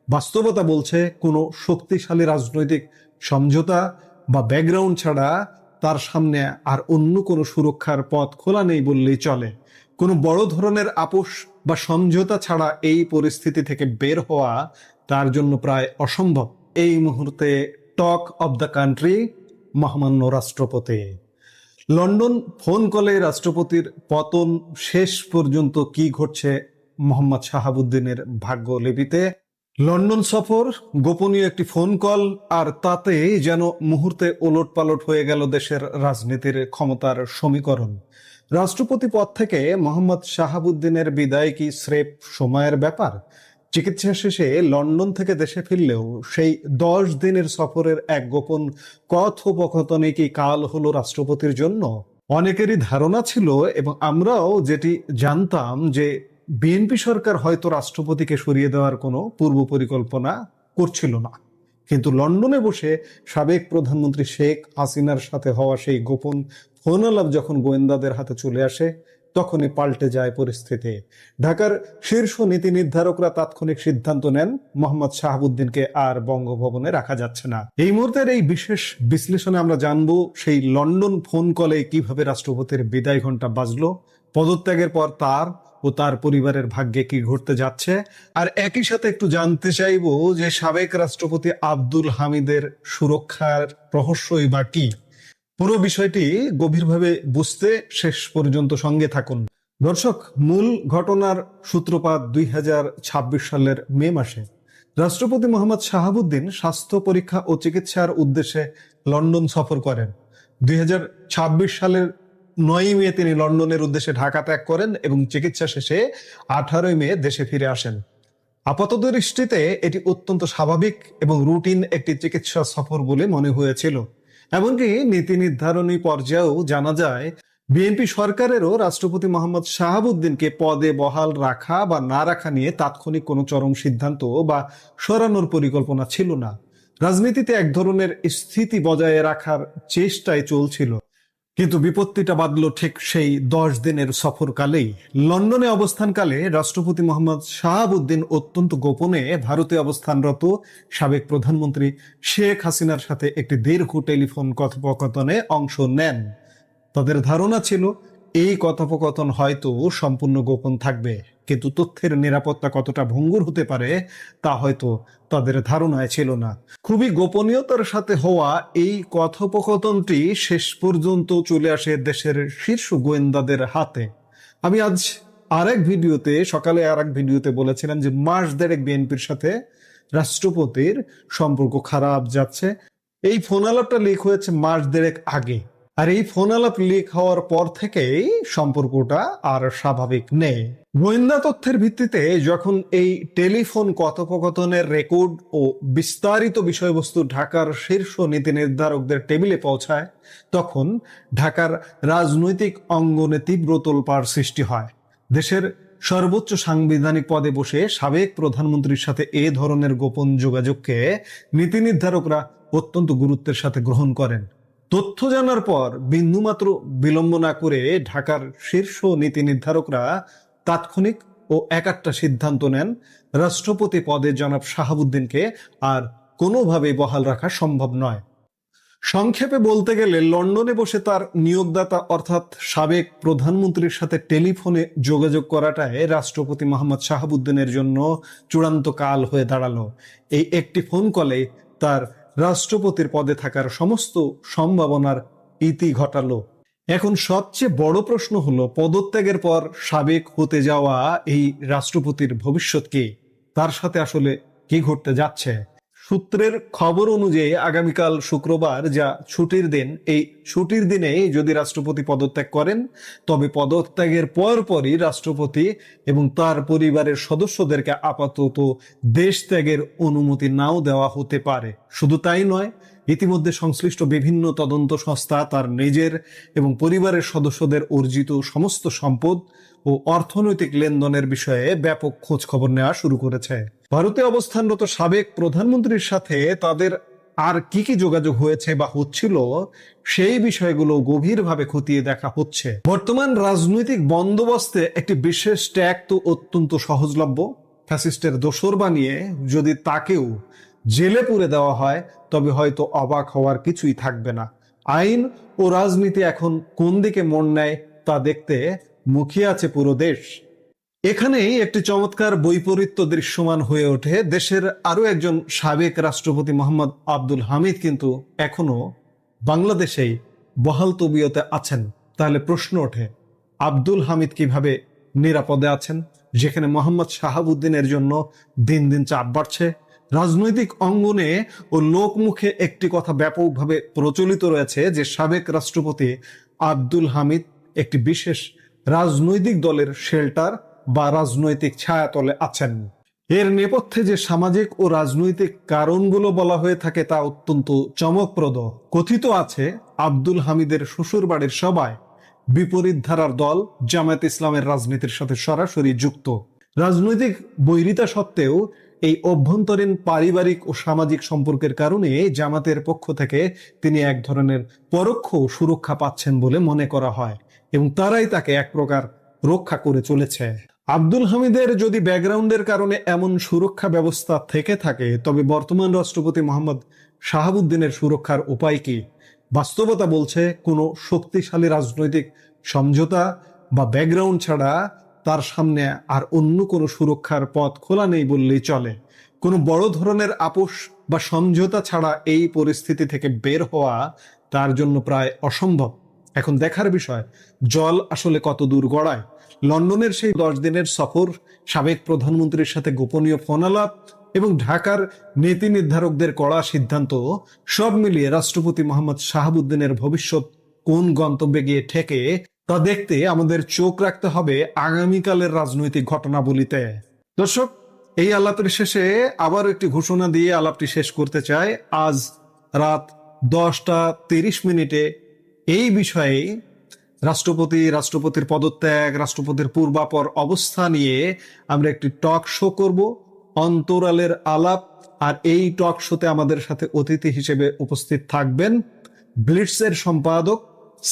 বাস্তবতা বলছে কোনো শক্তিশালী রাজনৈতিক সমঝোতা বা ব্যাকগ্রাউন্ড ছাড়া তার সামনে আর অন্য কোনো সুরক্ষার পথ খোলা নেই বললেই চলে। কোনো বড় ধরনের আপোষ বা সমঝোতা ছাড়া এই পরিস্থিতি থেকে বের হওয়া তার জন্য প্রায় অসম্ভব। এই মুহূর্তে টক অব দ্য কান্ট্রি মহামান্য রাষ্ট্রপতি। লন্ডন ফোন কলে রাষ্ট্রপতির পতন শেষ পর্যন্ত কি ঘটছে মোহাম্মদ শাহাবুদ্দিনের ভাগ্যলিপিতে। লন্ডন সফর, গোপনীয় একটি ফোন কল, আর তাতে যেন মুহূর্তে ওলটপালট হয়ে গেল দেশের রাজনীতির ক্ষমতার সমীকরণ। রাষ্ট্রপতি পদ থেকে মোহাম্মদ শাহাবুদ্দিনের বিদায় কি স্রেফ সময়ের ব্যাপার? চিকিৎসা শেষে লন্ডন থেকে দেশে ফিরলেও সেই 10 দিনের সফরের এক গোপন কথোপকথনে কি কাল হলো রাষ্ট্রপতির জন্য? অনেকেরই ধারণা ছিল, এবং আমরাও যেটি জানতাম, যে বিএনপি সরকার হয়তো রাষ্ট্রপতিকে সরিয়ে দেওয়ার কোনো পূর্ব পরিকল্পনা করছিল না। কিন্তু লন্ডনে বসে সাবেক প্রধানমন্ত্রী শেখ হাসিনার সাথে হওয়া সেই গোপন ফোন আলাপ যখন গোয়েন্দাদের হাতে চলে আসে, তখনই পাল্টে যায় পরিস্থিতি। ঢাকার শীর্ষ নীতি নির্ধারকরা তাৎক্ষণিক সিদ্ধান্ত নেন, মোহাম্মদ শাহাবুদ্দিনকে আর বঙ্গভবনে রাখা যাচ্ছে না। এই মুহূর্তের এই বিশেষ বিশ্লেষণে আমরা জানবো সেই লন্ডন ফোন কলে কিভাবে রাষ্ট্রপতির বিদায় ঘণ্টা বাজলো, পদত্যাগের পর তার ও তার পরিবারের ভাগ্যে কি ঘটতে যাচ্ছে, আর একই সাথে একটু জানতে চাইবো যে সাবেক রাষ্ট্রপতি আব্দুল হামিদের সুরক্ষার রহস্যই বা কি। পুরো বিষয়টি গভীরভাবে বুঝতে শেষ পর্যন্ত সঙ্গে থাকুন। দর্শক, মূল ঘটনার সূত্রপাত 2026 সালের মে মাসে। রাষ্ট্রপতি মোহাম্মদ শাহাবুদ্দিন স্বাস্থ্য পরীক্ষা ও চিকিৎসার উদ্দেশ্যে লন্ডন সফর করেন। 2026 সালের 9 মে তিনি লন্ডনের উদ্দেশ্যে ঢাকা ত্যাগ করেন এবং চিকিৎসা শেষে 18 মে দেশে ফিরে আসেন। আপাতত দৃষ্টিতে এটি অত্যন্ত স্বাভাবিক এবং রুটিন একটি চিকিৎসা সফর বলে মনে হয়েছিল। এমনকি নীতি নির্ধারণী পর্যায়েও জানা যায়, বিএনপি সরকারেরও রাষ্ট্রপতি মোহাম্মদ শাহাবুদ্দিনকে পদে বহাল রাখা বা না রাখা নিয়ে তাৎক্ষণিক কোনো চরম সিদ্ধান্ত বা সরানোর পরিকল্পনা ছিল না। রাজনীতিতে এক ধরনের স্থিতি বজায় রাখার চেষ্টায় চলছিল। কিন্তু বিপত্তিটা বাঁধল ঠিক সেই 10 দিনের সফরকালেই। লন্ডনে অবস্থানকালে রাষ্ট্রপতি মোহাম্মদ শাহাবুদ্দিন অত্যন্ত গোপনে ভারতে অবস্থানরত সাবেক প্রধানমন্ত্রী শেখ হাসিনার সাথে একটি দীর্ঘ টেলিফোন কথোপকথনে অংশ নেন। তাদের ধারণা ছিল এই কথোপকথন হয়তো সম্পূর্ণ গোপন থাকবে, কিন্তু তথ্যের নিরাপত্তা কতটা ভঙ্গুর হতে পারে তা হয়তো তাদের ধারণায় ছিল না। খুবই গোপনীয়তার সাথে হওয়া এই কথোপকথনটি শেষ পর্যন্ত চলে আসে দেশের শীর্ষ গোয়েন্দাদের হাতে। আমি আজ সকালে আর এক ভিডিওতে বলেছিলাম যে মাস দেড়েক বিএনপির সাথে রাষ্ট্রপতির সম্পর্ক খারাপ যাচ্ছে। এই ফোন আলাপটা লিক হয়েছে মাস দেড়েক আগে, আর এই ফোন আলাপ লিক হওয়ার পর থেকেই সম্পর্কটা আর স্বাভাবিক নেই। গোয়েন্দা তথ্যের ভিত্তিতে যখন এই টেলিফোন কথোপকথনের রেকর্ড ও বিস্তারিত বিষয়বস্তু ঢাকার শীর্ষ নীতি নির্ধারকদের টেবিলে পৌঁছায়, তখন ঢাকার রাজনৈতিক অঙ্গনে তীব্র তোলপাড় সৃষ্টি হয়। দেশের সর্বোচ্চ সাংবিধানিক পদে বসে সাবেক প্রধানমন্ত্রীর সাথে এ ধরনের গোপন যোগাযোগকে নীতি নির্ধারকরা অত্যন্ত গুরুত্বের সাথে গ্রহণ করেন। তথ্য জানার পর বিন্দুমাত্র বিলম্ব না করে ঢাকার শীর্ষ নীতি নির্ধারকরা তাৎক্ষণিক ও একাট্টা সিদ্ধান্ত নেন, রাষ্ট্রপতি পদে জনাব শাহাবুদ্দিনকে আর কোনোভাবেই বহাল রাখা সম্ভব নয়। সংক্ষেপে বলতে গেলে, লন্ডনে বসে তার নিয়োগদাতা অর্থাৎ সাবেক প্রধানমন্ত্রীর সাথে টেলিফোনে যোগাযোগ করাটাই রাষ্ট্রপতি মোহাম্মদ শাহাবুদ্দিনের জন্য চূড়ান্ত কাল হয়ে দাঁড়ালো। এই একটি ফোন কলে তার রাষ্ট্রপতির পদে থাকার সমস্ত সম্ভাবনার ইতি ঘটালো। এখন সবচেয়ে বড় প্রশ্ন হলো, পদত্যাগের পর সাবেক হতে যাওয়া এই রাষ্ট্রপতির ভবিষ্যৎ কি? তার সাথে আসলে কি ঘটতে যাচ্ছে? সূত্রের খবর অনুযায়ী আগামীকাল শুক্রবার, যা ছুটির দিন, এই ছুটির দিনে যদি রাষ্ট্রপতি পদত্যাগ করেন, তবে পদত্যাগের পরপরই রাষ্ট্রপতি এবং তার পরিবারের সদস্যদেরকে আপাতত দেশ ত্যাগের অনুমতি নাও দেওয়া হতে পারে। শুধু তাই নয়, ইতিমধ্যে সংশ্লিষ্ট বিভিন্ন তদন্ত সংস্থা তার নিজের এবং পরিবারের সদস্যদের অর্জিত সমস্ত সম্পদ ও অর্থনৈতিক লেনদেনের বিষয়ে ব্যাপক খোঁজ খবর নেওয়া শুরু করেছে। ভারতে অবস্থানরত সাবেক প্রধানমন্ত্রীর সাথে তাদের আর কি কি যোগাযোগ হয়েছে বা হচ্ছিল, সেই বিষয়গুলো গভীরভাবে খতিয়ে দেখা হচ্ছে। বর্তমান রাজনৈতিক বন্দোবস্তে একটি বিশেষ ট্যাগ তো অত্যন্ত সহজলভ্য। ফ্যাসিস্টের দোসর বানিয়ে যদি তাকেও জেলে পুরে দেওয়া হয়, তবে হয়তো অবাক হওয়ার কিছুই থাকবে না। আইন ও রাজনীতি এখন কোন দিকে মন নেয় তা দেখতে মুখিয়ে আছে পুরো দেশ। এখানেই একটি চমৎকার বৈপরীত্য দৃশ্যমান হয়ে ওঠে। দেশের আরো একজন সাবেক রাষ্ট্রপতি মোহাম্মদ আব্দুল হামিদ কিন্তু এখনো বাংলাদেশেই বহাল তবিয়তে আছেন। তাহলে প্রশ্ন ওঠে, আব্দুল হামিদ কিভাবে নিরাপদে আছেন, যেখানে মোহাম্মদ শাহাবুদ্দিনের জন্য দিন দিন চাপ বাড়ছে? রাজনৈতিক অঙ্গনে ও লোকমুখে একটি কথা ব্যাপকভাবে প্রচলিত রয়েছে যে সাবেক রাষ্ট্রপতি আব্দুল হামিদ একটি বিশেষ রাজনৈতিক দলের শেল্টার বা রাজনৈতিক ছায়াতলে আছেন। এর নেপথ্যে যে সামাজিক ও রাজনৈতিক কারণগুলো বলা হয়ে থাকে তা অত্যন্ত চমকপ্রদ। কথিত আছে, আব্দুল হামিদের শ্বশুর বাড়ির সবাই বিপরীত ধারার দল জামায়াত ইসলামের রাজনীতির সাথে সরাসরি যুক্ত। রাজনৈতিক বৈরিতা সত্ত্বেও এই অভ্যন্তরীণ পারিবারিক ও সামাজিক সম্পর্কের কারণে জামাতের পক্ষ থেকে তিনি এক ধরনের পরোক্ষ সুরক্ষা পাচ্ছেন বলে মনে করা হয়, এবং তারাই তাকে এক প্রকার রক্ষা করে চলেছে। আব্দুল হামিদের যদি ব্যাকগ্রাউন্ডের কারণে এমন সুরক্ষা ব্যবস্থা থেকে থাকে, তবে বর্তমান রাষ্ট্রপতি মোহাম্মদ শাহাবুদ্দিনের সুরক্ষার উপায় কি? বাস্তবতা বলছে, কোনো শক্তিশালী রাজনৈতিক সমঝোতা বা ব্যাকগ্রাউন্ড ছাড়া তার সামনে আর অন্য কোনো সুরক্ষার পথ খোলা নেই বললেই চলে। কোনো বড় ধরনের আপোষ বা সমঝোতা ছাড়া এই পরিস্থিতি থেকে বের হওয়া তার জন্য প্রায় অসম্ভব। এখন দেখার বিষয়, জল আসলে কত দূর গড়ায়। লন্ডনের সেই 10 দিনের সফর, সাবেক প্রধানমন্ত্রীর সাথে গোপনীয় ফোনালাপ এবং ঢাকার নীতি নির্ধারকদের কড়া সিদ্ধান্ত, সব মিলিয়ে রাষ্ট্রপতি মোহাম্মদ শাহাবুদ্দিনের ভবিষ্যৎ কোন গন্তব্যে গিয়ে ঠেকে তা দেখতে আমাদের চোখ রাখতে হবে আগামীকালের রাজনৈতিক ঘটনাবলিতে। দর্শক, এই আলাপের শেষে আবার একটি ঘোষণা দিয়ে আলাপটি শেষ করতে চাই। আজ রাত 10টা 30 এই বিষয়ে রাষ্ট্রপতির পদত্যাগ, রাষ্ট্রপতির পূর্বাপর অবস্থা নিয়ে আমরা একটি টক শো করব, অন্তরালের আলাপ। আর এই টক শোতে আমাদের সাথে অতিথি হিসেবে উপস্থিত থাকবেন ব্লিটসের সম্পাদক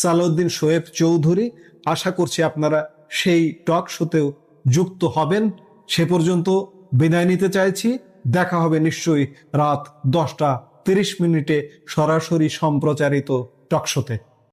সালাউদ্দিন শোয়েব চৌধুরী। আশা করছি আপনারা সেই টক শোতেও যুক্ত হবেন। সে পর্যন্ত বিদায় নিতে চাইছি। দেখা হবে নিশ্চয়ই রাত 10টা 30 সরাসরি সম্প্রচারিত টক শোতে।